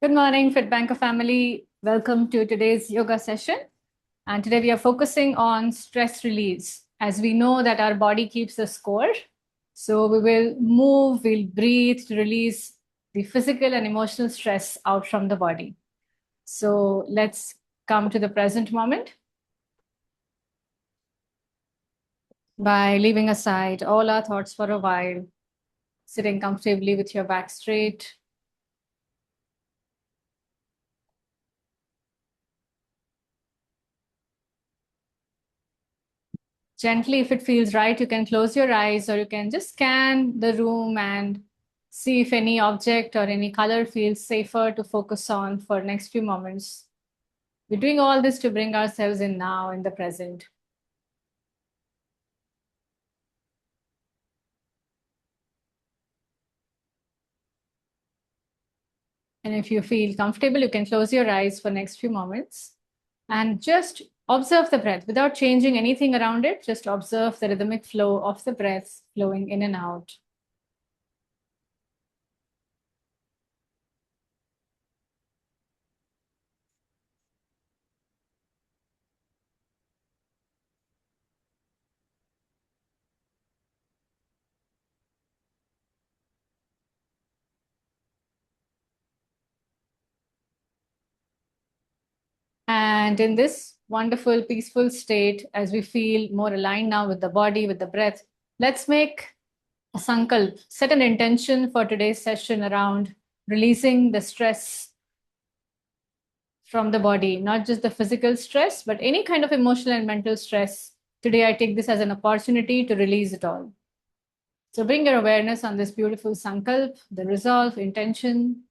Good morning, FITBANKER family. Welcome to today's yoga session. And today we are focusing on stress release. As we know that our body keeps the score. So we will move, we'll breathe to release the physical and emotional stress out from the body. So let's come to the present moment by leaving aside all our thoughts for a while, sitting comfortably with your back straight. Gently, if it feels right, you can close your eyes or you can just scan the room and see if any object or any color feels safer to focus on for next few moments. We're doing all this to bring ourselves in now, in the present. And if you feel comfortable, you can close your eyes for next few moments and just observe the breath without changing anything around it. Just observe the rhythmic flow of the breath flowing in and out. And in this wonderful, peaceful state, as we feel more aligned now with the body, with the breath, let's make a sankalp, set an intention for today's session around releasing the stress from the body, not just the physical stress, but any kind of emotional and mental stress. Today, I take this as an opportunity to release it all. So bring your awareness on this beautiful sankalp, the resolve, intention.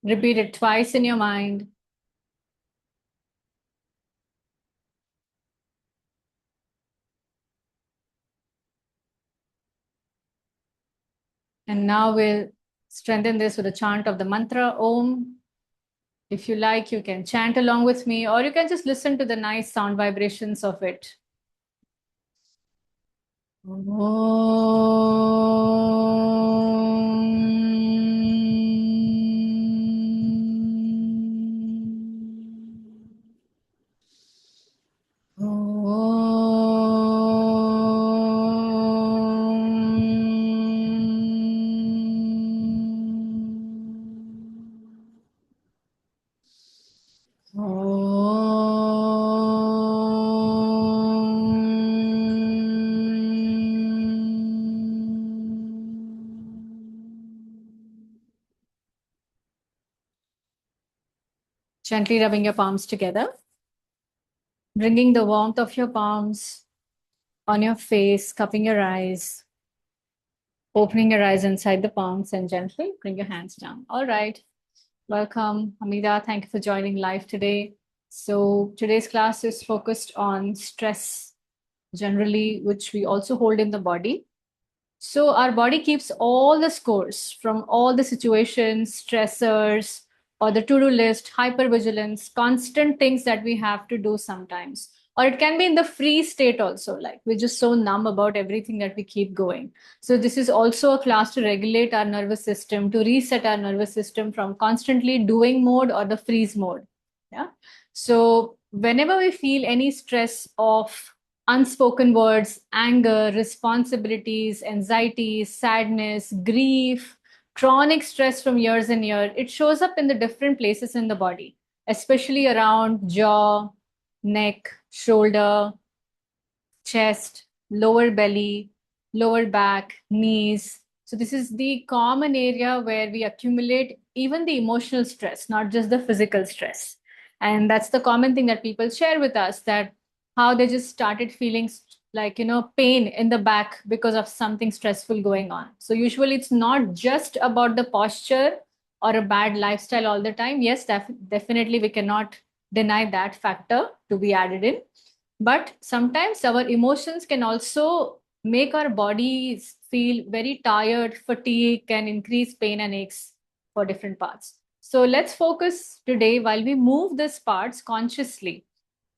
Repeat it twice in your mind. And now we'll strengthen this with a chant of the mantra Om. If you like, you can chant along with me, or you can just listen to the nice sound vibrations of it. Gently rubbing your palms together, bringing the warmth of your palms on your face, cupping your eyes, opening your eyes inside the palms, and gently bring your hands down. All right. Welcome, Hamida. Thank you for joining live today. So today's class is focused on stress generally, which we also hold in the body. So our body keeps all the scores from all the situations, stressors, or the to-do list, hypervigilance, constant things that we have to do sometimes. Or it can be in the free state also, like we're just so numb about everything that we keep going. So this is also a class to regulate our nervous system, to reset our nervous system from constantly doing mode or the freeze mode. Yeah. So whenever we feel any stress of unspoken words, anger, responsibilities, anxieties, sadness, grief, chronic stress from years and years, it shows up in the different places in the body, especially around jaw, neck, shoulder, chest, lower belly, lower back, knees. So this is the common area where we accumulate even the emotional stress, not just the physical stress. And that's the common thing that people share with us, that how they just started feeling like, pain in the back because of something stressful going on. So usually it's not just about the posture or a bad lifestyle all the time. Yes, definitely we cannot deny that factor to be added in. But sometimes our emotions can also make our bodies feel very tired, fatigue, can increase pain and aches for different parts. So let's focus today while we move these parts consciously.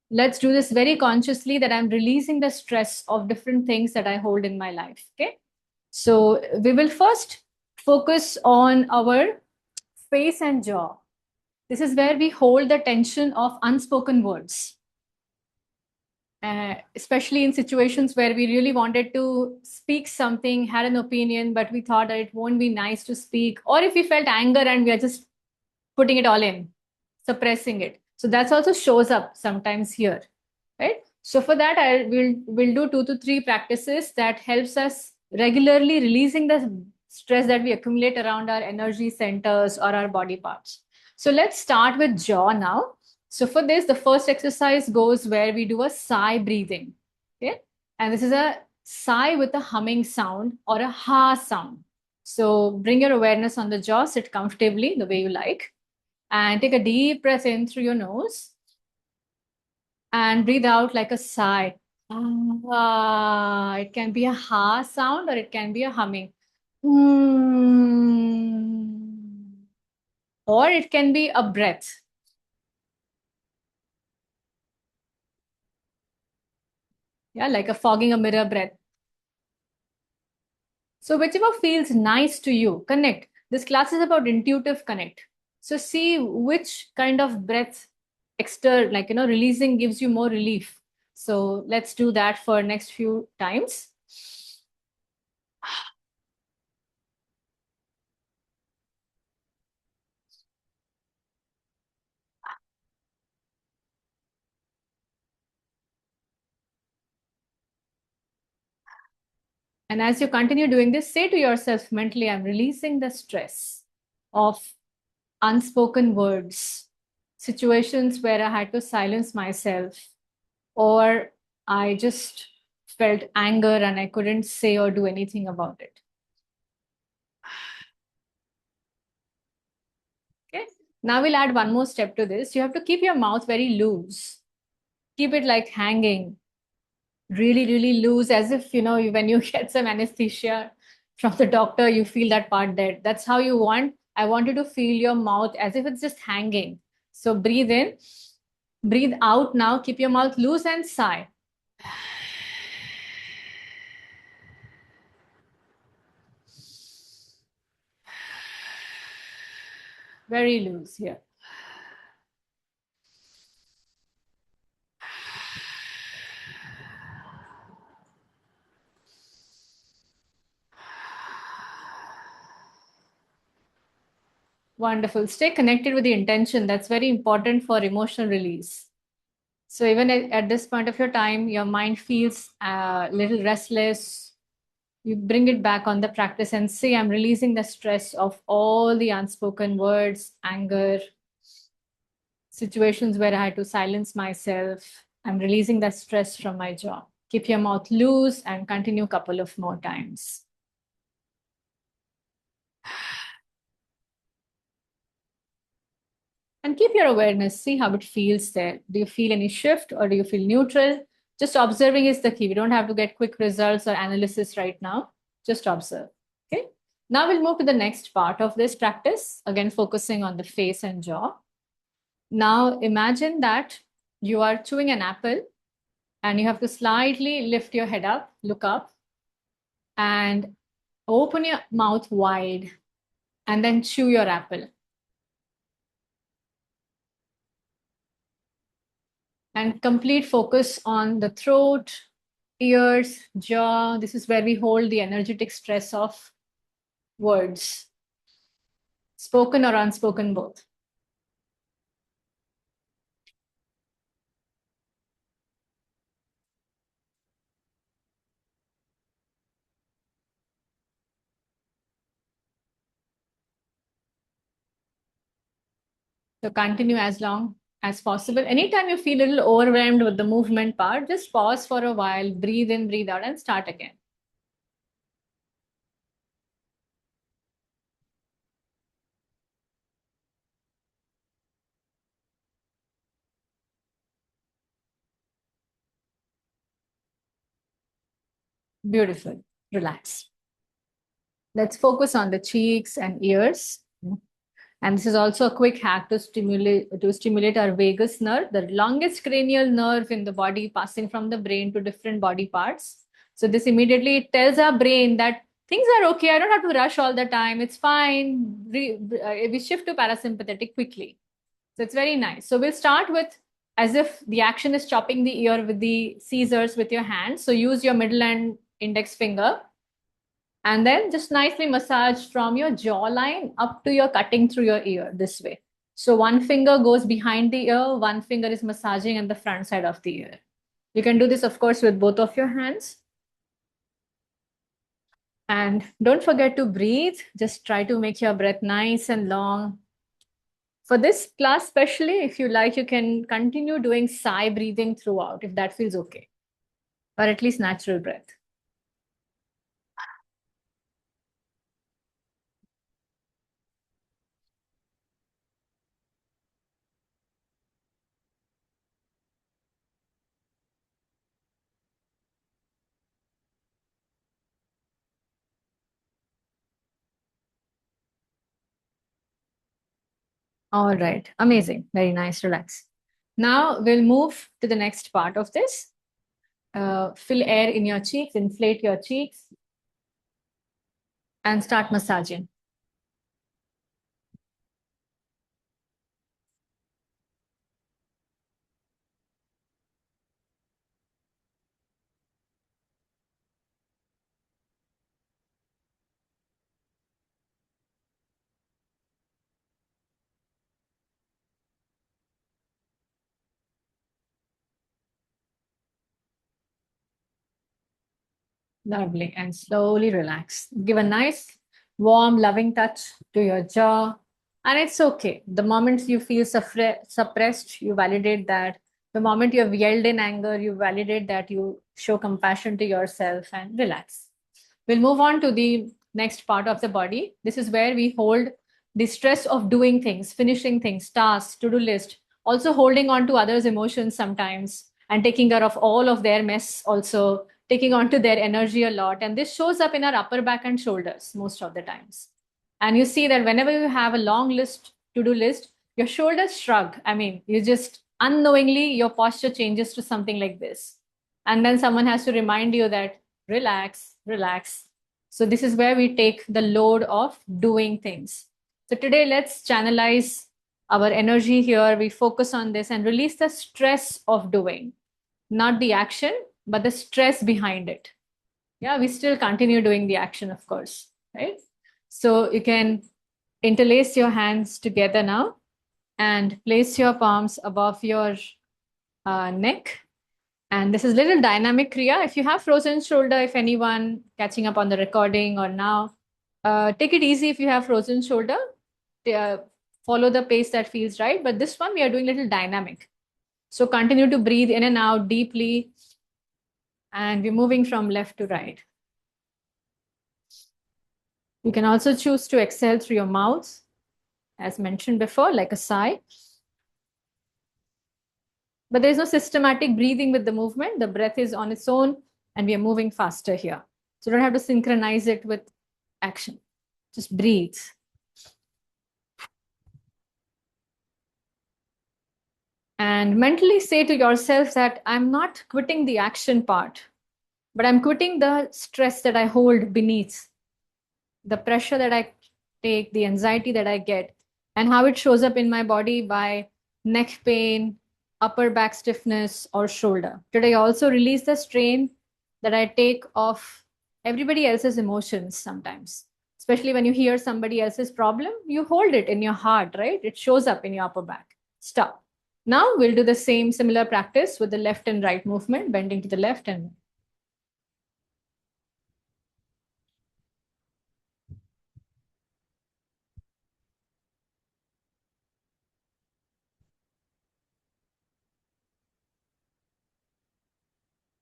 Let's do this very consciously, that I'm releasing the stress of different things that I hold in my life. Okay. So we will first focus on our face and jaw. This is where we hold the tension of unspoken words, especially in situations where we really wanted to speak something, had an opinion, but we thought that it won't be nice to speak, or if we felt anger and we are just putting it all in, suppressing it. So that's also shows up sometimes here, right? So for that, I will do 2 to 3 practices that helps us regularly releasing the stress that we accumulate around our energy centers or our body parts. So let's start with jaw now. So for this, the first exercise goes where we do a sigh breathing. Okay. And this is a sigh with a humming sound or a ha sound. So bring your awareness on the jaw, sit comfortably the way you like, and take a deep breath in through your nose and breathe out like a sigh. Ah, it can be a ha sound or it can be a humming. Mm. Or it can be a breath. Yeah, like a fogging a mirror breath. So whichever feels nice to you, connect. This class is about intuitive connect. So see which kind of breath like releasing gives you more relief. So let's do that for next few times. And as you continue doing this, say to yourself mentally, I'm releasing the stress of unspoken words, situations where I had to silence myself, or I just felt anger and I couldn't say or do anything about it. Okay. Now we'll add one more step to this. You have to keep your mouth very loose. Keep it like hanging, really, really loose, as if, when you get some anesthesia from the doctor, you feel that part dead. That's how you want. I want you to feel your mouth as if it's just hanging. So breathe in, breathe out now. Keep your mouth loose and sigh. Very loose here. Wonderful. Stay connected with the intention. That's very important for emotional release. So even at this point of your time, your mind feels a little restless. You bring it back on the practice and say, I'm releasing the stress of all the unspoken words, anger, situations where I had to silence myself. I'm releasing that stress from my jaw. Keep your mouth loose and continue a couple of more times. And keep your awareness, see how it feels there. Do you feel any shift or do you feel neutral? Just observing is the key. We don't have to get quick results or analysis right now. Just observe. Okay. Now we'll move to the next part of this practice, again, focusing on the face and jaw. Now imagine that you are chewing an apple and you have to slightly lift your head up, look up, and open your mouth wide and then chew your apple. And complete focus on the throat, ears, jaw. This is where we hold the energetic stress of words, spoken or unspoken both. So continue as long as possible. Anytime you feel a little overwhelmed with the movement part, just pause for a while, breathe in, breathe out, and start again. Beautiful. Relax. Let's focus on the cheeks and ears. And this is also a quick hack to stimulate our vagus nerve, the longest cranial nerve in the body, passing from the brain to different body parts. So this immediately tells our brain that things are okay. I don't have to rush all the time. It's fine. We shift to parasympathetic quickly. So it's very nice. So we'll start with as if the action is chopping the ear with the scissors with your hands. So use your middle and index finger and then just nicely massage from your jawline up to your cutting through your ear this way. So one finger goes behind the ear, one finger is massaging at the front side of the ear. You can do this, of course, with both of your hands. And don't forget to breathe. Just try to make your breath nice and long. For this class, especially, if you like, you can continue doing sigh breathing throughout, if that feels okay, or at least natural breath. All right, amazing, very nice, relax. Now we'll move to the next part of this. Fill air in your cheeks, inflate your cheeks, and start massaging. Lovely. And slowly relax. Give a nice, warm, loving touch to your jaw. And it's okay. The moment you feel suppressed, you validate that. The moment you have yelled in anger, you validate that. You show compassion to yourself and relax. We'll move on to the next part of the body. This is where we hold the stress of doing things, finishing things, tasks, to-do list, also holding on to others' emotions sometimes and taking care of all of their mess also, taking on to their energy a lot. And this shows up in our upper back and shoulders most of the times. And you see that whenever you have a long list, to-do list, your shoulders shrug. I mean, you just unknowingly, your posture changes to something like this. And then someone has to remind you that relax, relax. So this is where we take the load of doing things. So today, let's channelize our energy here. We focus on this and release the stress of doing, not the action, but the stress behind it. Yeah, we still continue doing the action, of course, right? So you can interlace your hands together now and place your palms above your neck. And this is little dynamic kriya. If you have frozen shoulder, if anyone catching up on the recording or now, take it easy if you have frozen shoulder. Follow the pace that feels right. But this one, we are doing little dynamic. So continue to breathe in and out deeply. And we're moving from left to right. You can also choose to exhale through your mouth, as mentioned before, like a sigh. But there's no systematic breathing with the movement. The breath is on its own, and we are moving faster here. So you don't have to synchronize it with action. Just breathe. And mentally say to yourself that I'm not quitting the action part, but I'm quitting the stress that I hold beneath, the pressure that I take, the anxiety that I get, and how it shows up in my body by neck pain, upper back stiffness, or shoulder. Today, I also release the strain that I take of everybody else's emotions sometimes. Especially when you hear somebody else's problem, you hold it in your heart, right? It shows up in your upper back. Stop. Now we'll do the same similar practice with the left and right movement, bending to the left and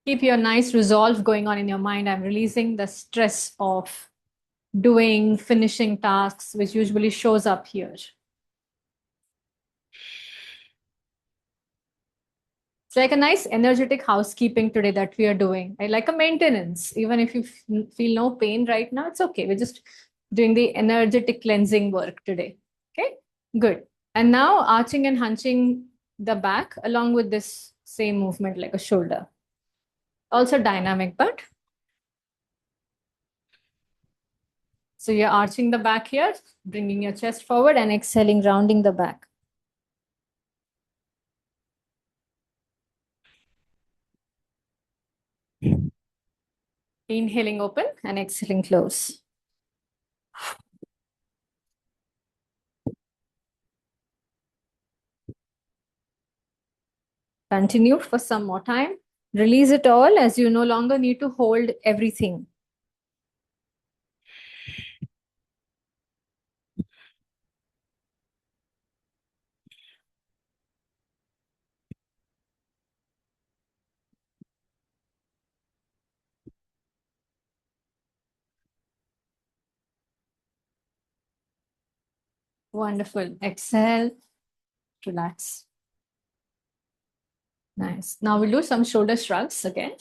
keep your nice resolve going on in your mind. I'm releasing the stress of doing, finishing tasks, which usually shows up here. It's like a nice energetic housekeeping today that we are doing. I like a maintenance. Even if you feel no pain right now, it's okay. We're just doing the energetic cleansing work today. Okay. Good. And now arching and hunching the back along with this same movement like a shoulder. Also dynamic, but so you're arching the back here, bringing your chest forward and exhaling, rounding the back. Inhaling open and exhaling close. Continue for some more time. Release it all as you no longer need to hold everything. Wonderful. Exhale, relax. Nice. Now we'll do some shoulder shrugs again.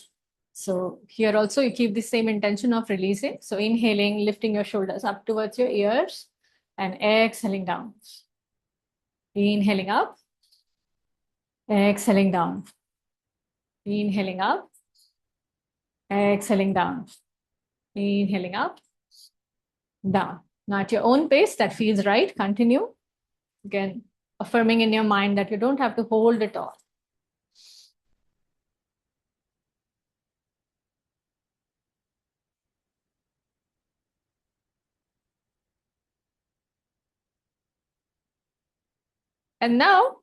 So here also you keep the same intention of releasing. So inhaling, lifting your shoulders up towards your ears and exhaling down. Inhaling up, exhaling down. Inhaling up, exhaling down. Inhaling up, down. Now at your own pace that feels right, continue. Again, affirming in your mind that you don't have to hold it all. And now,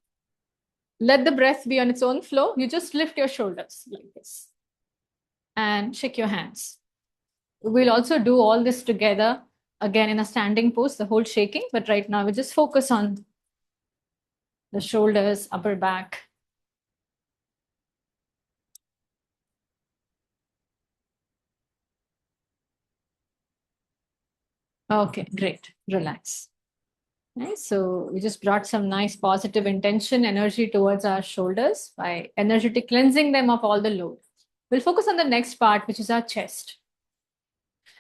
let the breath be on its own flow. You just lift your shoulders like this and shake your hands. We'll also do all this together again in a standing pose, the whole shaking. But right now, we just focus on the shoulders, upper back. Okay, great. Relax. Nice. So we just brought some nice positive intention, energy towards our shoulders by energetic cleansing them of all the load. We'll focus on the next part, which is our chest.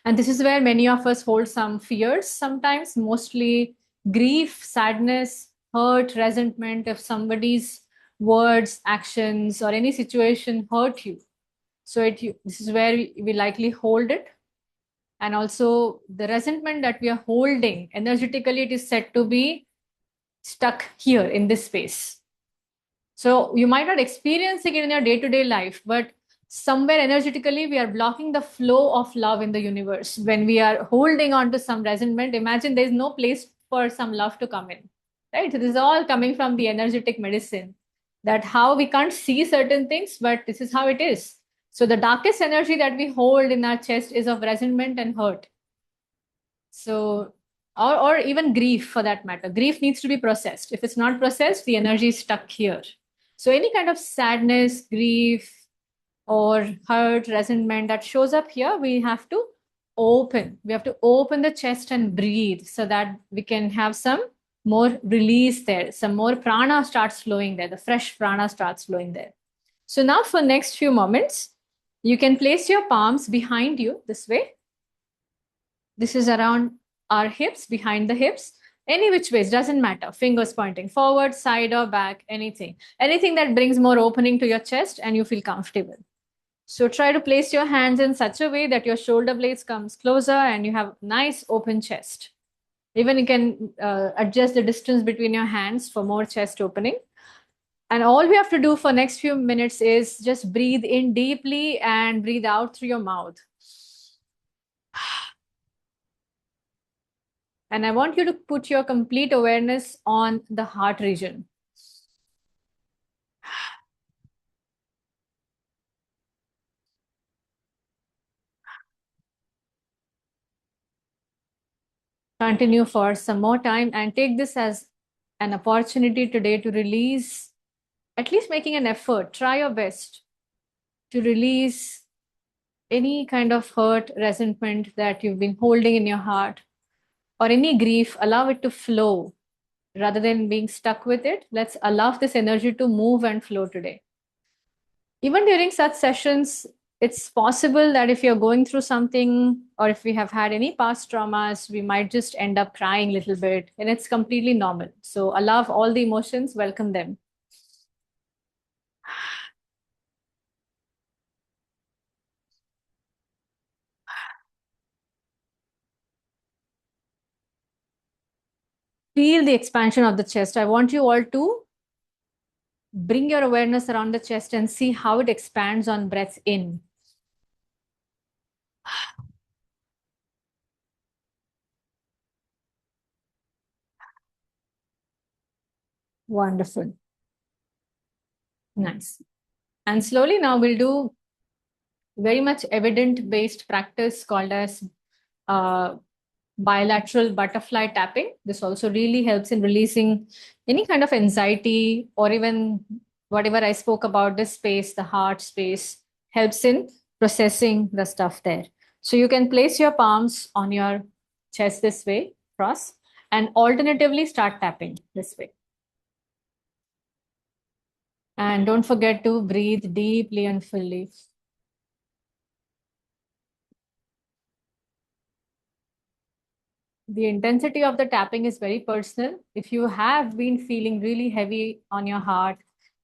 And this is where many of us hold some fears sometimes, mostly grief, sadness, hurt, resentment if somebody's words, actions, or any situation hurt you. So this is where we likely hold it. And also the resentment that we are holding, energetically, it is said to be stuck here in this space. So you might not experiencing it in your day-to-day life, but somewhere energetically, we are blocking the flow of love in the universe. When we are holding on to some resentment, imagine there's no place for some love to come in, right? So this is all coming from the energetic medicine, that how we can't see certain things, but this is how it is. So the darkest energy that we hold in our chest is of resentment and hurt. So, or even grief for that matter. Grief needs to be processed. If it's not processed, the energy is stuck here. So any kind of sadness, grief, or hurt, resentment that shows up here, we have to open. We have to open the chest and breathe so that we can have some more release there. Some more prana starts flowing there. The fresh prana starts flowing there. So now for next few moments, you can place your palms behind you this way. This is around our hips, behind the hips. Any which ways, doesn't matter. Fingers pointing forward, side or back, anything. Anything that brings more opening to your chest and you feel comfortable. So try to place your hands in such a way that your shoulder blades comes closer and you have nice open chest. Even you can adjust the distance between your hands for more chest opening. And all we have to do for next few minutes is just breathe in deeply and breathe out through your mouth. And I want you to put your complete awareness on the heart region. Continue for some more time and take this as an opportunity today to release, at least making an effort. Try your best to release any kind of hurt, resentment that you've been holding in your heart, or any grief. Allow it to flow rather than being stuck with it. Let's allow this energy to move and flow today. Even during such sessions, it's possible that if you're going through something or if we have had any past traumas, we might just end up crying a little bit, and it's completely normal. So allow all the emotions, welcome them. Feel the expansion of the chest. I want you all to bring your awareness around the chest and see how it expands on breath in. Wonderful. Nice. And slowly now we'll do very much evident based practice called as uh, bilateral butterfly tapping. This also really helps in releasing any kind of anxiety, or even whatever I spoke about, this space, the heart space, helps in processing the stuff there. So you can place your palms on your chest this way, cross, and alternatively start tapping this way. And don't forget to breathe deeply and fully. The intensity of the tapping is very personal. If you have been feeling really heavy on your heart,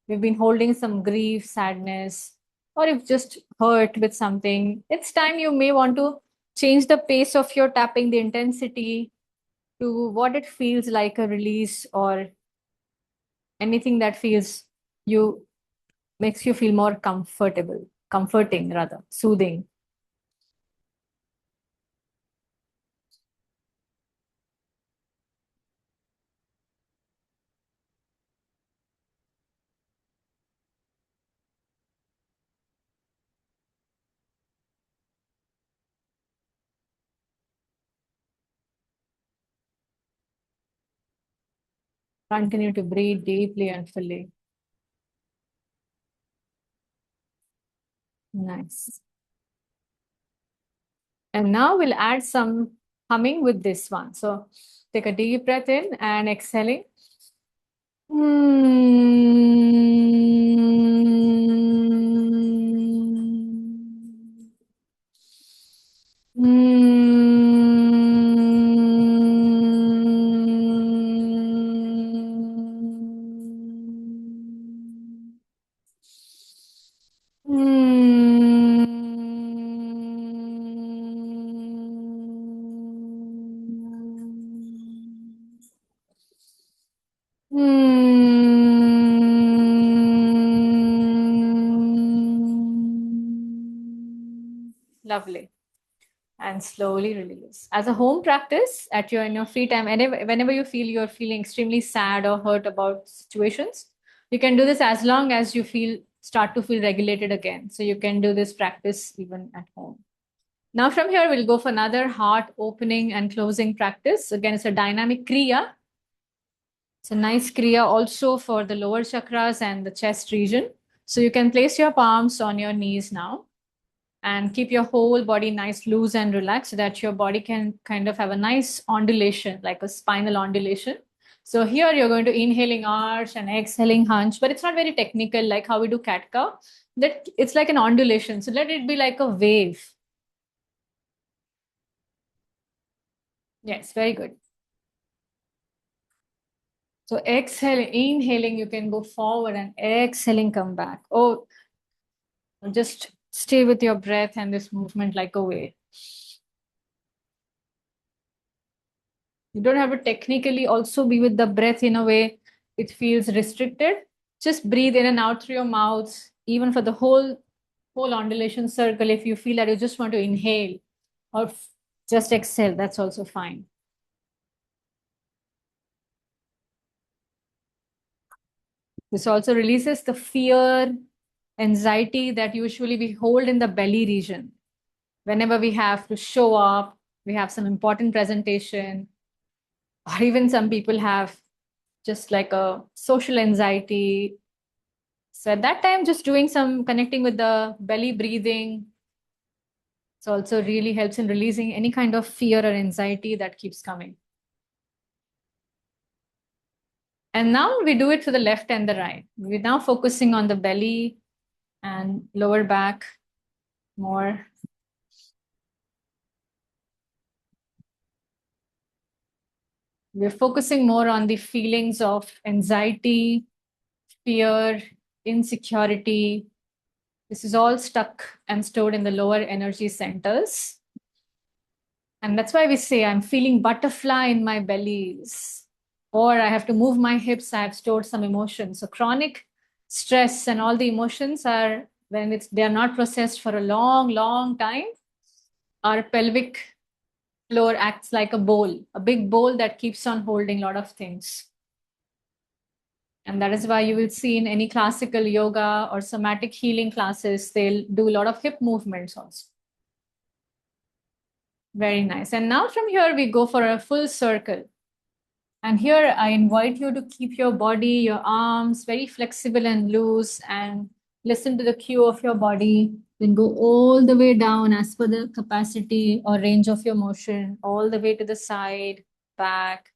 you've been holding some grief, sadness, or you've just hurt with something, it's time you may want to change the pace of your tapping, the intensity to what it feels like a release, or anything that feels you makes you feel more comfortable, comforting rather, soothing. Continue to breathe deeply and fully. Nice. And now we'll add some humming with this one. So take a deep breath in and exhaling. Lovely. And slowly release. As a home practice, at your in your free time, whenever you feel you're feeling extremely sad or hurt about situations, you can do this as long as you start to feel regulated again. So you can do this practice even at home. Now from here, we'll go for another heart opening and closing practice. Again, it's a dynamic kriya. It's a nice kriya also for the lower chakras and the chest region. So you can place your palms on your knees now and keep your whole body nice, loose and relaxed so that your body can kind of have a nice ondulation, like a spinal ondulation. So here you're going to inhaling arch and exhaling hunch, but it's not very technical like how we do cat cow. That it's like an ondulation. So let it be like a wave. Yes, very good. So exhaling, inhaling, you can go forward, and exhaling, come back. Oh, just stay with your breath and this movement like a wave. You don't have to technically also be with the breath in a way it feels restricted. Just breathe in and out through your mouth, even for the whole undulation circle. If you feel that you just want to inhale or just exhale, that's also fine. This also releases the fear, anxiety that usually we hold in the belly region. Whenever we have to show up, we have some important presentation, or even some people have just like a social anxiety. So at that time, just doing some connecting with the belly breathing. It also really helps in releasing any kind of fear or anxiety that keeps coming. And now we do it for the left and the right. We're now focusing on the belly and lower back, More. We're focusing more on the feelings of anxiety, fear, insecurity. This is all stuck and stored in the lower energy centers. And that's why we say, I'm feeling butterfly in my bellies, or I have to move my hips, I have stored some emotions. So chronic stress and all the emotions are, when they are not processed for a long, long time, our pelvic floor acts like a bowl, a big bowl that keeps on holding a lot of things. And that is why you will see in any classical yoga or somatic healing classes, they'll do a lot of hip movements also. Very nice. And now from here, we go for a full circle. And here I invite you to keep your body, your arms very flexible and loose, and listen to the cue of your body. Then go all the way down as per the capacity or range of your motion, all the way to the side, back,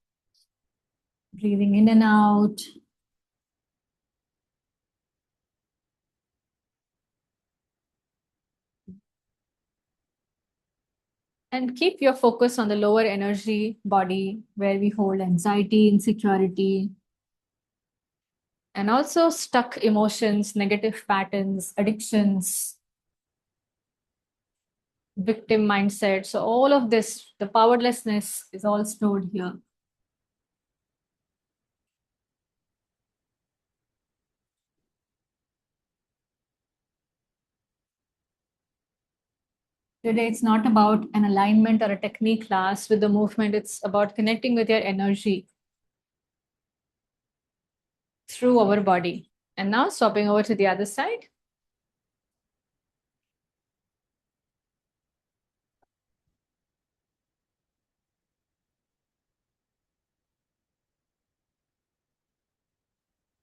breathing in and out. And keep your focus on the lower energy body where we hold anxiety, insecurity, and also stuck emotions, negative patterns, addictions, victim mindset. So all of this, the powerlessness is all stored here. Today, it's not about an alignment or a technique class with the movement. It's about connecting with your energy through our body. And now swapping over to the other side.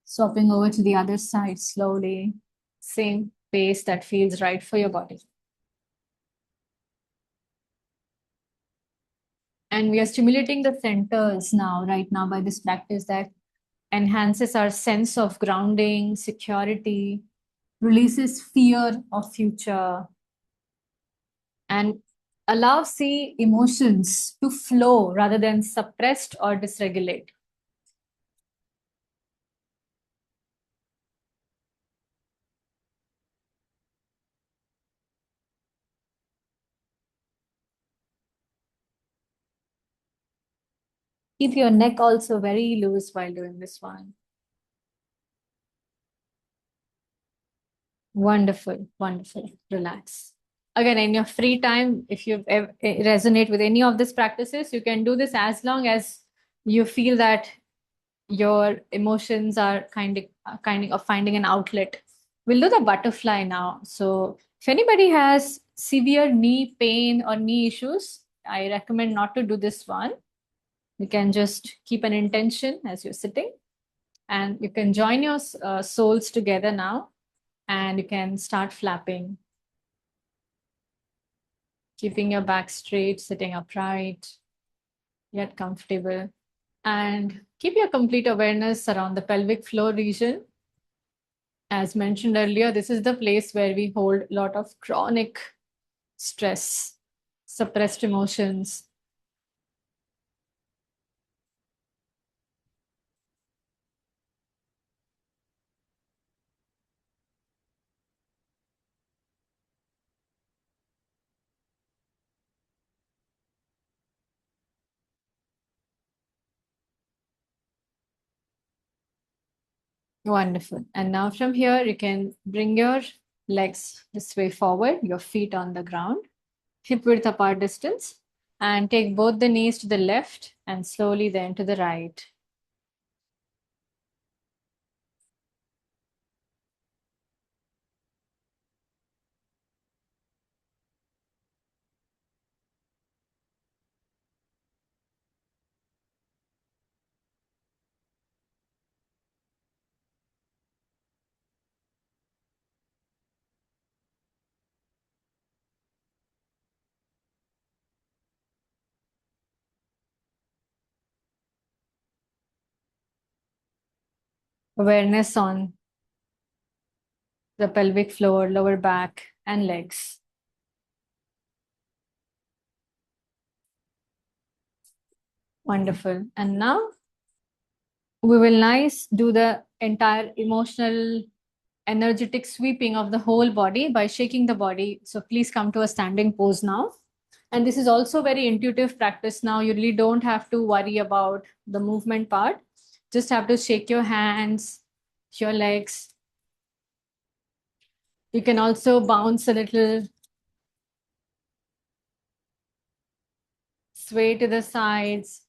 Swapping over to the other side slowly. Same pace that feels right for your body. And we are stimulating the centers now, right now, by this practice that enhances our sense of grounding, security, releases fear of future, and allows the emotions to flow rather than suppressed or dysregulate. Keep your neck also very loose while doing this one. Wonderful, wonderful. Relax. Again, in your free time, if you resonate with any of these practices, you can do this as long as you feel that your emotions are kind of finding an outlet. We'll do the butterfly now. So if anybody has severe knee pain or knee issues, I recommend not to do this one. You can just keep an intention as you're sitting, and you can join your soles together now, and you can start flapping, keeping your back straight, sitting upright, yet comfortable. And keep your complete awareness around the pelvic floor region. As mentioned earlier, this is the place where we hold a lot of chronic stress, suppressed emotions. Wonderful. And now from here, you can bring your legs this way forward, your feet on the ground, hip width apart distance, and take both the knees to the left and slowly then to the right. Awareness on the pelvic floor, lower back, and legs. Wonderful. And now we will do the entire emotional, energetic sweeping of the whole body by shaking the body. So please come to a standing pose now. And this is also very intuitive practice now. You really don't have to worry about the movement part. Just have to shake your hands, your legs. You can also bounce a little, sway to the sides.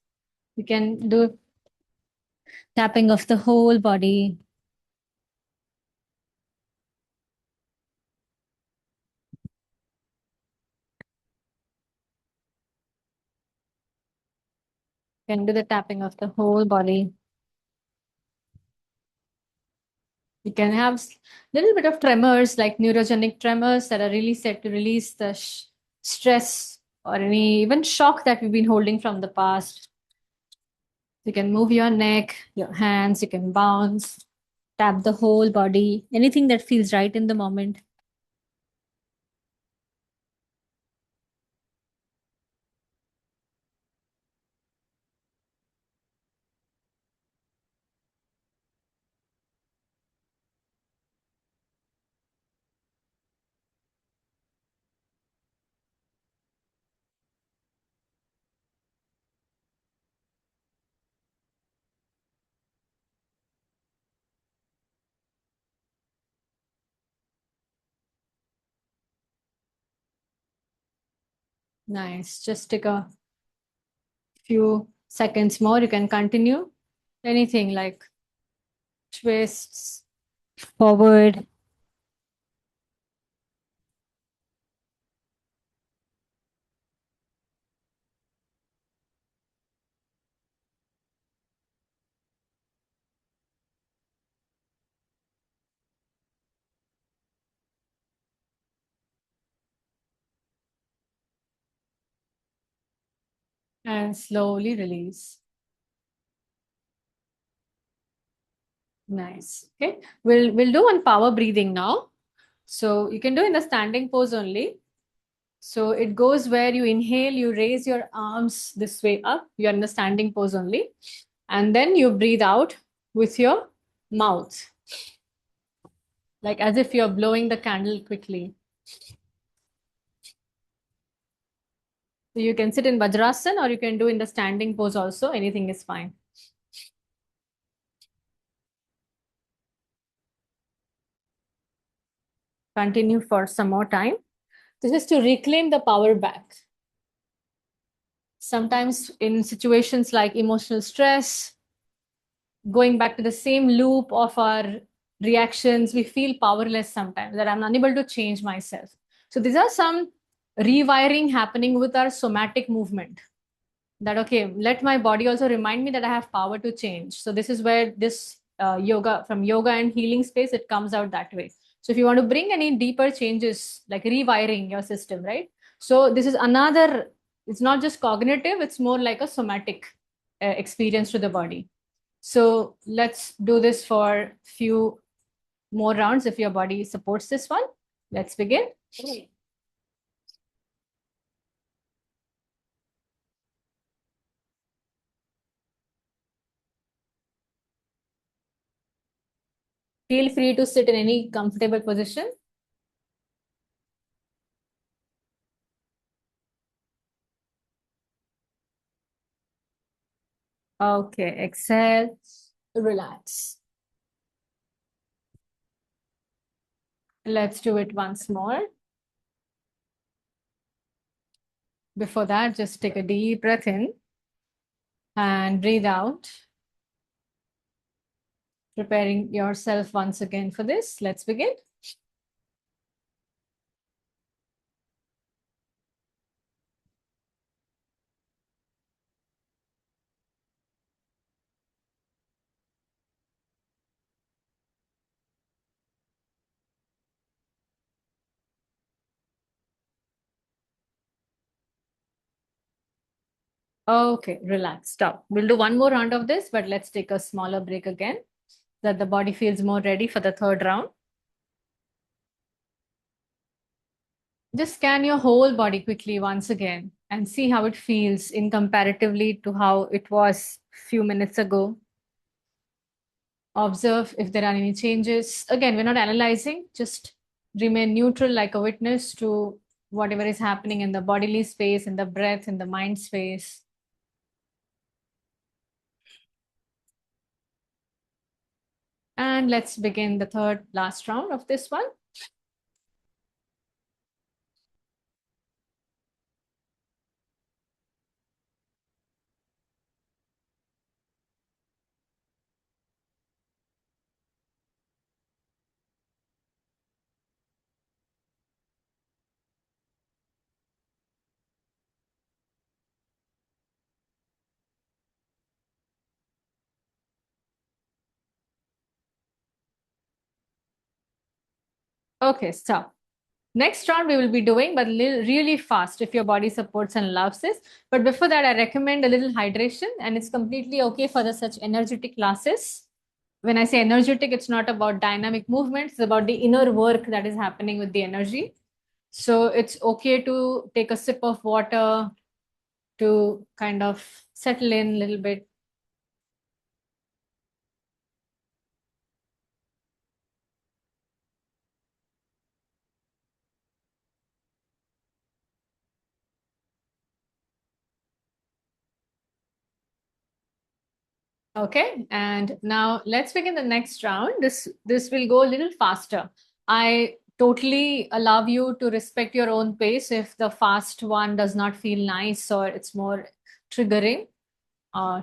You can do tapping of the whole body. You can do the tapping of the whole body. You can have a little bit of tremors, like neurogenic tremors that are really set to release the stress or any even shock that we've been holding from the past. You can move your neck, your hands, you can bounce, tap the whole body, anything that feels right in the moment. Nice. Just take a few seconds more. You can continue anything like twists forward. And slowly release. Nice. Okay. We'll do one power breathing now. So you can do in the standing pose only. So it goes where you inhale, you raise your arms this way up. You're in the standing pose only. And then you breathe out with your mouth, like as if you're blowing the candle quickly. So you can sit in Vajrasana or you can do in the standing pose also. Anything is fine. Continue for some more time. This is to reclaim the power back. Sometimes in situations like emotional stress, going back to the same loop of our reactions, we feel powerless sometimes, that I'm unable to change myself. So these are some rewiring happening with our somatic movement. That, okay, let my body also remind me that I have power to change. So this is where this yoga, from yoga and healing space, it comes out that way. So if you want to bring any deeper changes, like rewiring your system, right? So this is another, it's not just cognitive, it's more like a somatic experience to the body. So let's do this for few more rounds if your body supports this one. Let's begin. Feel free to sit in any comfortable position. Okay, exhale, relax. Let's do it once more. Before that, just take a deep breath in and breathe out. Preparing yourself once again for this. Let's begin. Okay, relax. Stop. We'll do one more round of this, but let's take a smaller break again so that the body feels more ready for the third round. Just scan your whole body quickly once again and see how it feels in comparatively to how it was few minutes ago. Observe if there are any changes. Again, we're not analyzing, just remain neutral like a witness to whatever is happening in the bodily space, in the breath, in the mind space. And let's begin the third last round of this one. Okay, so next round we will be doing, but really fast if your body supports and allows this. But before that, I recommend a little hydration, and it's completely okay for the such energetic classes. When I say energetic, it's not about dynamic movements, it's about the inner work that is happening with the energy. So it's okay to take a sip of water to kind of settle in a little bit. Okay, and now let's begin the next round. This will go a little faster. I totally allow you to respect your own pace if the fast one does not feel nice or it's more triggering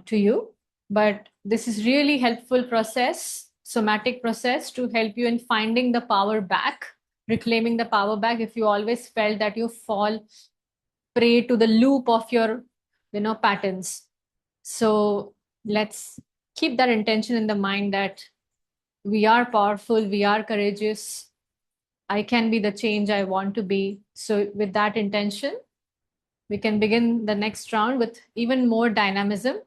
to you. But this is really helpful process, somatic process to help you in finding the power back, reclaiming the power back if you always felt that you fall prey to the loop of your patterns. So let's keep that intention in the mind that we are powerful, we are courageous, I can be the change I want to be. So with that intention, we can begin the next round with even more dynamism.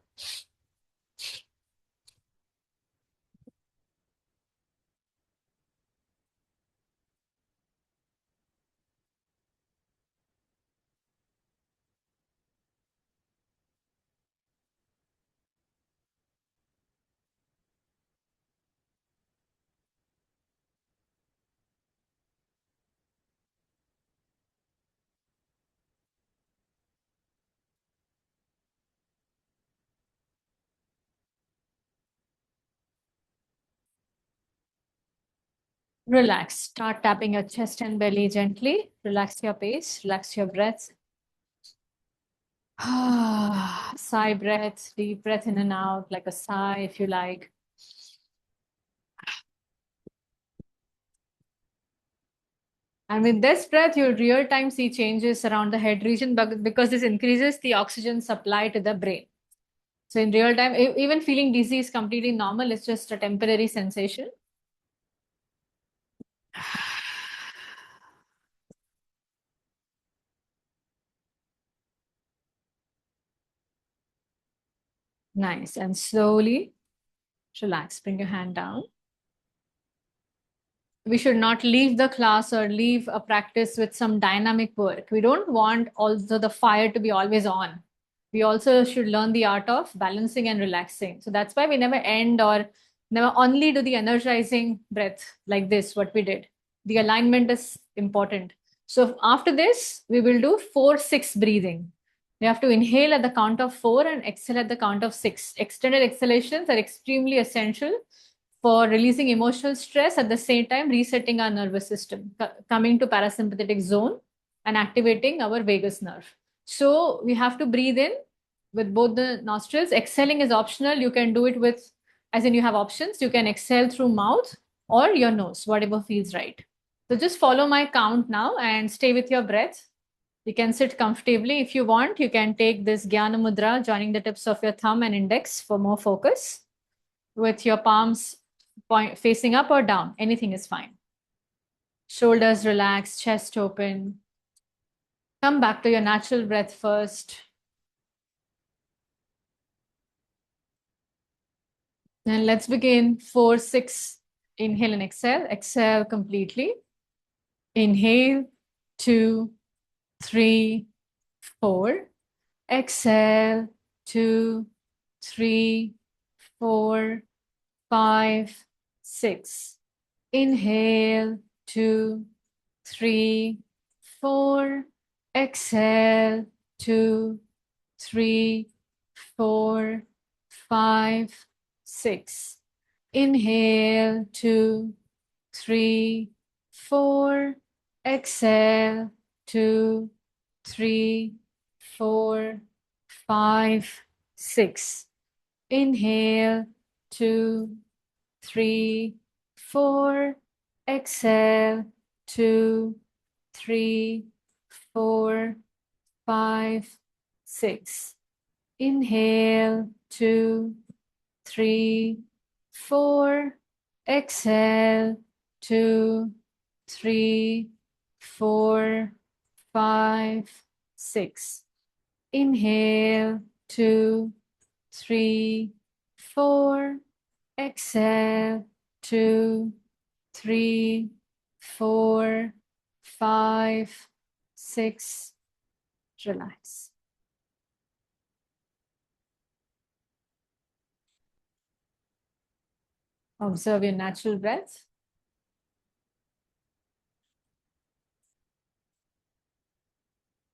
Relax. Start tapping your chest and belly gently. Relax your pace, relax your breath. Sigh breath, deep breath in and out, like a sigh if you like. And with this breath, you'll real time see changes around the head region because this increases the oxygen supply to the brain. So in real time, even feeling dizzy is completely normal. It's just a temporary sensation. Nice. And slowly relax. Bring your hand down. We should not leave the class or leave a practice with some dynamic work. We don't want also the fire to be always on. We also should learn the art of balancing and relaxing. So that's why we never end or never only do the energizing breath like this, what we did. The alignment is important. So after this, we will do 4-6 breathing. You have to inhale at the count of 4 and exhale at the count of 6. Extended exhalations are extremely essential for releasing emotional stress, at the same time resetting our nervous system, coming to parasympathetic zone and activating our vagus nerve. So we have to breathe in with both the nostrils. Exhaling is optional. You can do it with, as in you have options. You can exhale through mouth or your nose, whatever feels right. So just follow my count now and stay with your breath. You can sit comfortably. If you want, you can take this Jnana Mudra, joining the tips of your thumb and index for more focus, with your palms facing up or down. Anything is fine. Shoulders relaxed, chest open. Come back to your natural breath first. And let's begin 4-6. Inhale and exhale. Exhale completely. Inhale. 2, 3, 4. Exhale, 2, 3, 4, 5, 6. Inhale, 2, 3, 4. Exhale, 2, 3, 4, 5, 6. Inhale, 2, 3, 4. Exhale, 2, 3, 4, 5, 6. Inhale, 2, 3, 4. Exhale, 2, 3, 4, 5, 6. Inhale, 2, 3, 4. Exhale, 2, 3, 4, 5, 6. Inhale, 2, 3, 4. Exhale, 2, 3, 4, 5, 6. Relax. Observe your natural breath.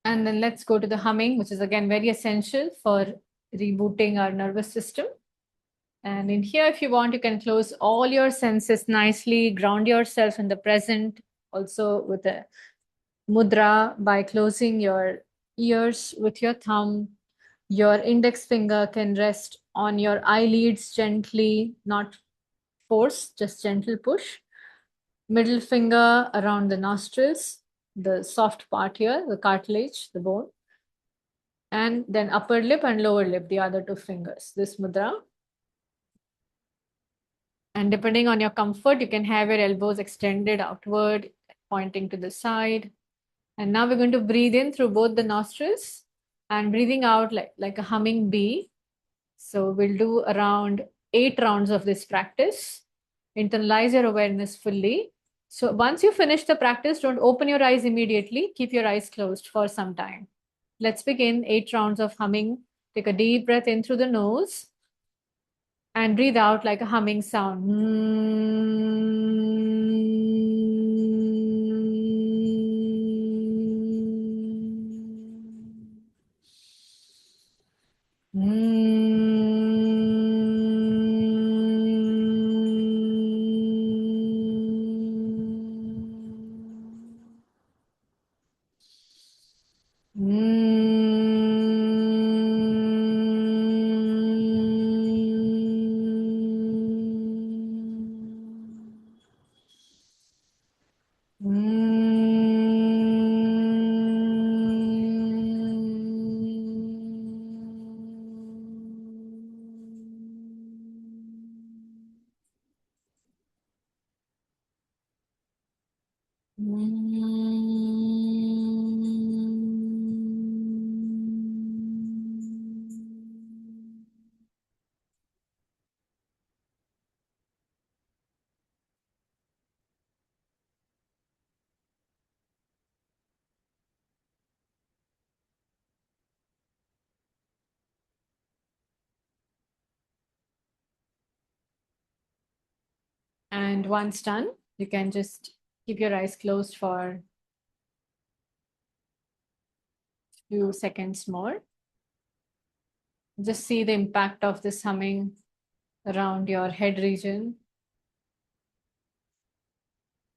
And then let's go to the humming, which is again very essential for rebooting our nervous system. And in here, if you want, you can close all your senses nicely, ground yourself in the present, also with a mudra by closing your ears with your thumb. Your index finger can rest on your eyelids gently, not force, just gentle push. Middle finger around the nostrils, the soft part here, the cartilage, the bone. And then upper lip and lower lip, the other two fingers, this mudra. And depending on your comfort, you can have your elbows extended outward, pointing to the side. And now we're going to breathe in through both the nostrils and breathing out like a humming bee. So we'll do around 8 rounds of this practice. Internalize your awareness fully. So once you finish the practice, don't open your eyes immediately. Keep your eyes closed for some time. Let's begin 8 rounds of humming. Take a deep breath in through the nose and breathe out like a humming sound. And once done, you can just keep your eyes closed for a few seconds more. Just see the impact of this humming around your head region.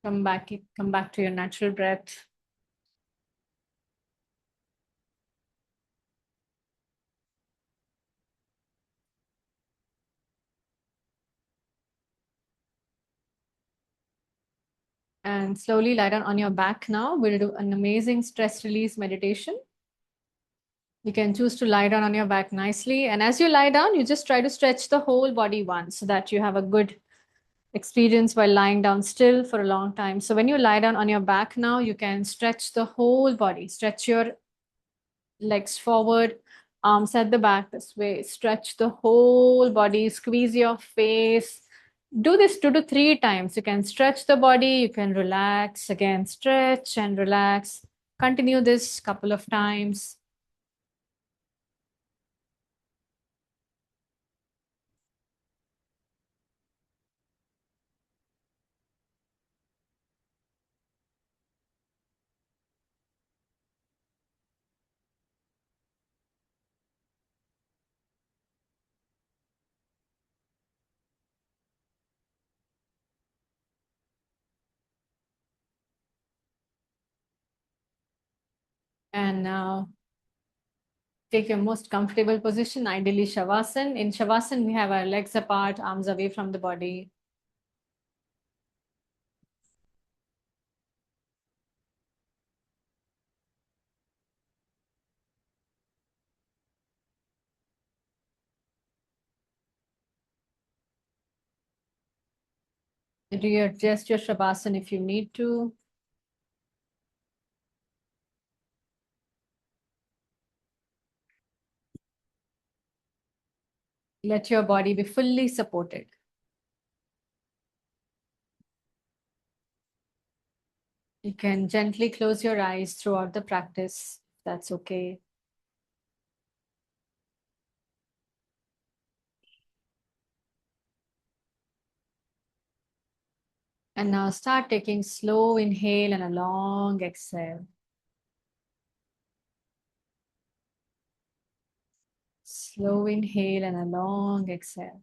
Come back to your natural breath. And slowly lie down on your back now. We'll do an amazing stress release meditation. You can choose to lie down on your back nicely. And as you lie down, you just try to stretch the whole body once so that you have a good experience while lying down still for a long time. So when you lie down on your back now, you can stretch the whole body. Stretch your legs forward, arms at the back this way. Stretch the whole body, squeeze your face. Do this 2 to 3 times. You can stretch the body, you can relax, again, stretch and relax. Continue this couple of times. And now take your most comfortable position, ideally Shavasana. In Shavasana, we have our legs apart, arms away from the body. Readjust your Shavasana if you need to. Let your body be fully supported. You can gently close your eyes throughout the practice. That's okay. And now start taking slow inhale and a long exhale. Slow inhale and a long exhale.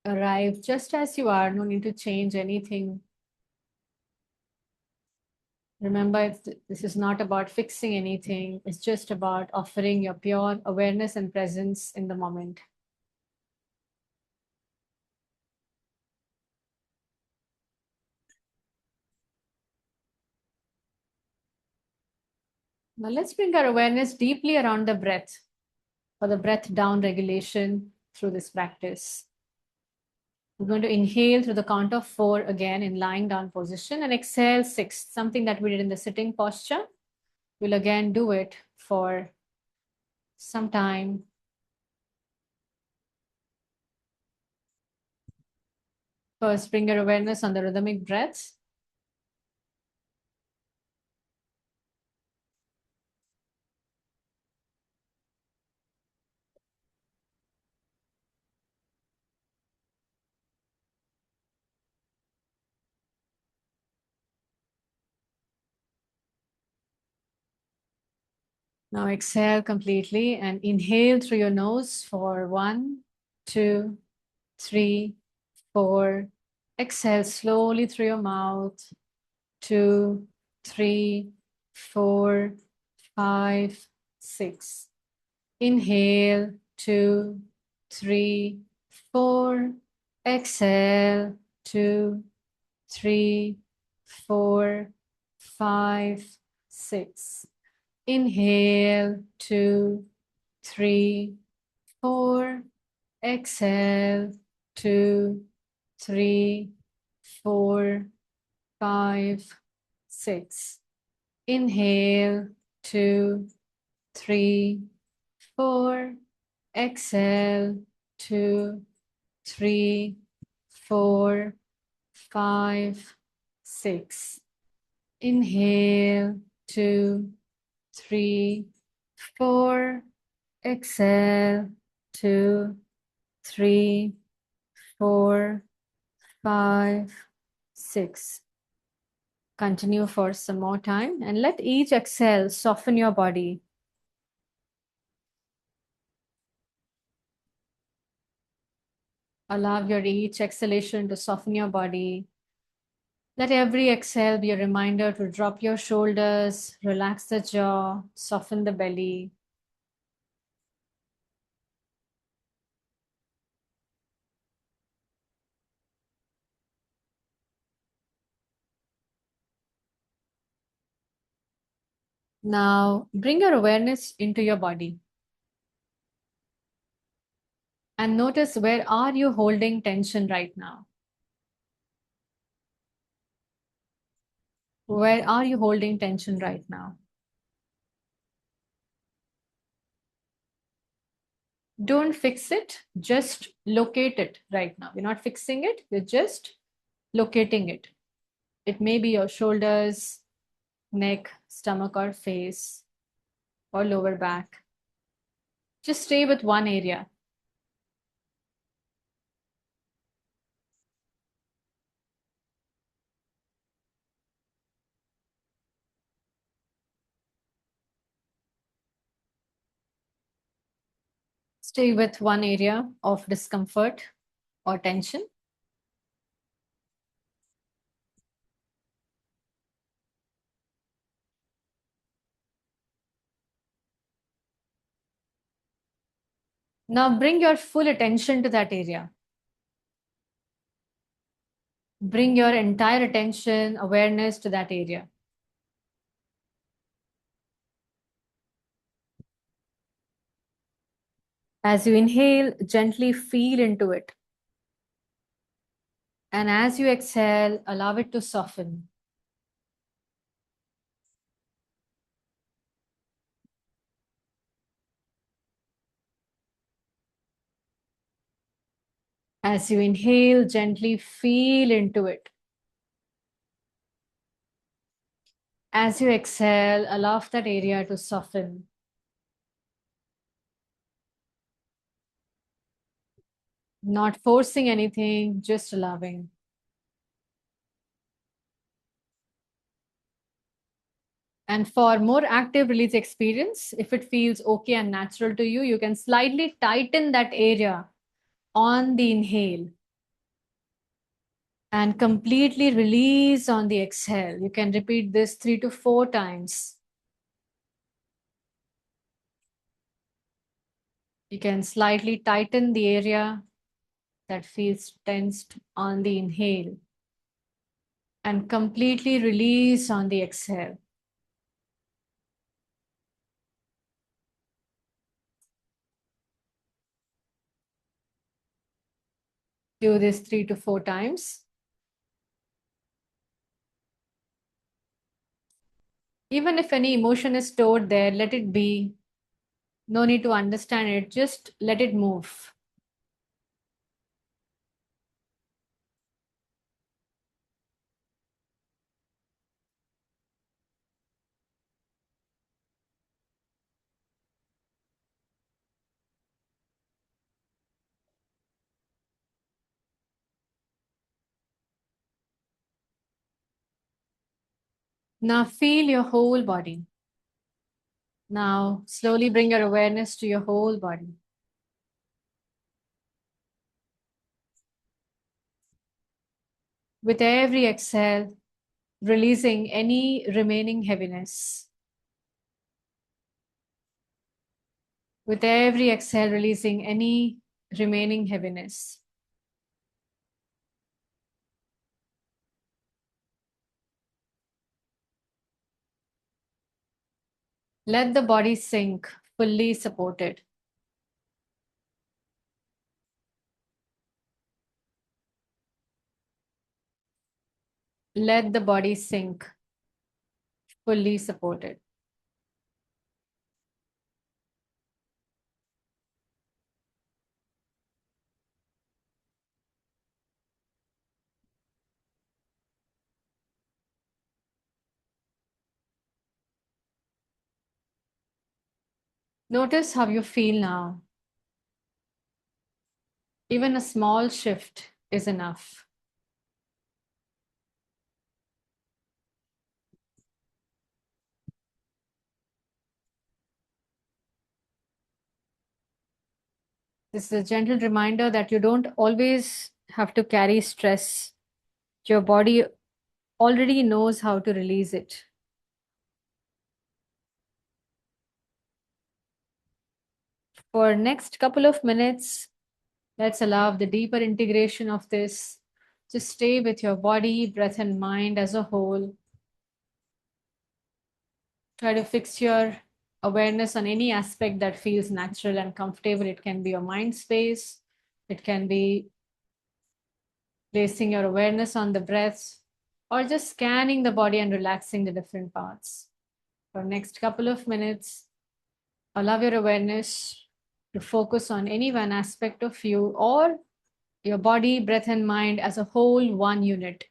Arrive just as you are, no need to change anything. Remember, this is not about fixing anything. It's just about offering your pure awareness and presence in the moment. Now let's bring our awareness deeply around the breath for the breath down regulation through this practice. We're going to inhale through the count of 4 again in lying down position and exhale 6, something that we did in the sitting posture. We'll again do it for some time. First, bring your awareness on the rhythmic breaths. Now exhale completely and inhale through your nose for 1, 2, 3, 4. Exhale slowly through your mouth. 2, 3, 4, 5, 6. Inhale, 2, 3, 4. Exhale, 2, 3, 4, 5, 6. Inhale, 2, 3, 4. Exhale, 2, 3, 4, 5, 6. Inhale, 2, 3, 4. Exhale, 2, 3, 4, 5, 6. Inhale, 2, 3, 4. Exhale, 2, 3, 4, 5, 6. Continue for some more time and let each exhale soften your body. Allow your each exhalation to soften your body. Let every exhale be a reminder to drop your shoulders, relax the jaw, soften the belly. Now bring your awareness into your body and notice, where are you holding tension right now? Where are you holding tension right now? Don't fix it, just locate it right now. You're not fixing it, you're just locating it. It may be your shoulders, neck, stomach, or face, or lower back. Just stay with one area. Stay with one area of discomfort or tension. Now bring your full attention to that area. Bring your entire attention, awareness to that area. As you inhale, gently feel into it. And as you exhale, allow it to soften. As you inhale, gently feel into it. As you exhale, allow that area to soften. Not forcing anything, just allowing. And for more active release experience, if it feels okay and natural to you, you can slightly tighten that area on the inhale and completely release on the exhale. You can repeat this 3 to 4 times. You can slightly tighten the area that feels tensed on the inhale and completely release on the exhale. Do this 3 to 4 times. Even if any emotion is stored there, let it be. No need to understand it, just let it move. Now feel your whole body. Now slowly bring your awareness to your whole body. With every exhale, releasing any remaining heaviness. With every exhale, releasing any remaining heaviness. Let the body sink, fully supported. Let the body sink, fully supported. Notice how you feel now. Even a small shift is enough. This is a gentle reminder that you don't always have to carry stress. Your body already knows how to release it. For next couple of minutes, let's allow the deeper integration of this. Just stay with your body, breath, and mind as a whole. Try to fix your awareness on any aspect that feels natural and comfortable. It can be your mind space. It can be placing your awareness on the breath, or just scanning the body and relaxing the different parts. For next couple of minutes, allow your awareness to focus on any one aspect of you or your body, breath, and mind as a whole, one unit.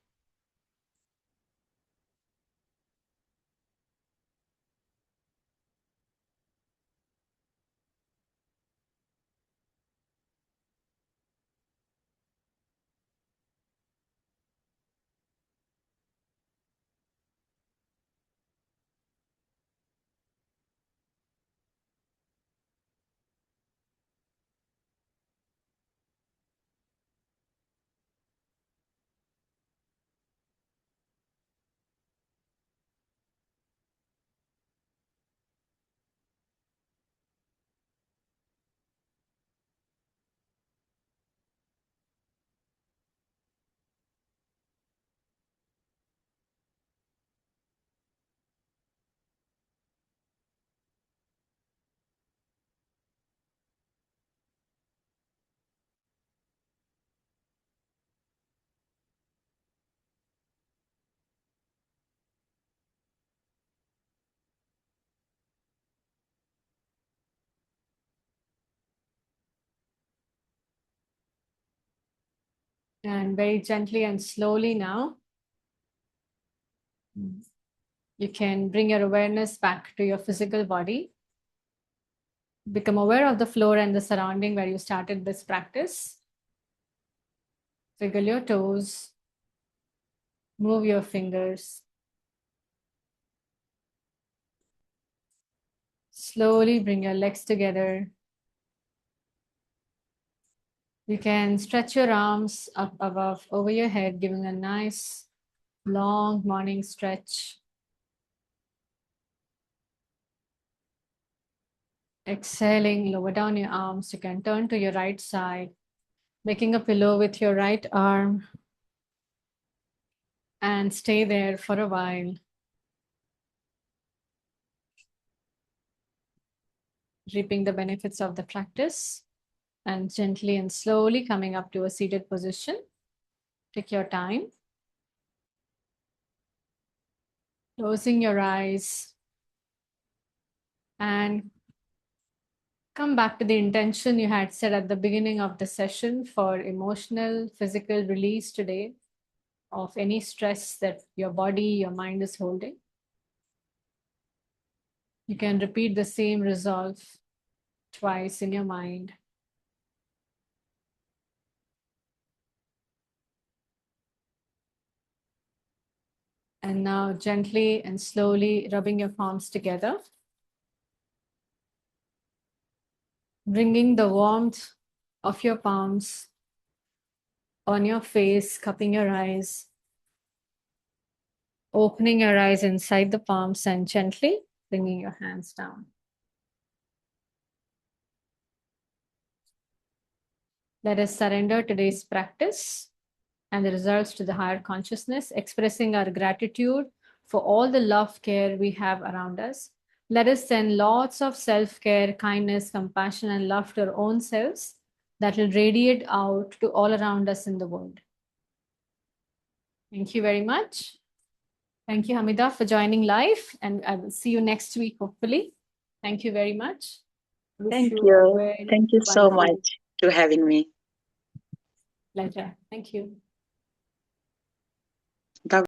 And very gently and slowly now, you can bring your awareness back to your physical body. Become aware of the floor and the surrounding where you started this practice. Wiggle your toes, move your fingers. Slowly bring your legs together. You can stretch your arms up above over your head, giving a nice long morning stretch. Exhaling, lower down your arms. You can turn to your right side, making a pillow with your right arm, and stay there for a while. Reaping the benefits of the practice and gently and slowly coming up to a seated position. Take your time. Closing your eyes and come back to the intention you had set at the beginning of the session for emotional, physical release today of any stress that your body, your mind is holding. You can repeat the same resolve twice in your mind. And now gently and slowly rubbing your palms together, bringing the warmth of your palms on your face, cupping your eyes, opening your eyes inside the palms and gently bringing your hands down. Let us surrender today's practice and the results to the higher consciousness, expressing our gratitude for all the love, care we have around us. Let us send lots of self-care, kindness, compassion, and love to our own selves that will radiate out to all around us in the world. Thank you very much. Thank you, Hamida, for joining live, and I will see you next week, hopefully. Thank you very much. Thank you. Thank you so much for having me. Pleasure. Thank you.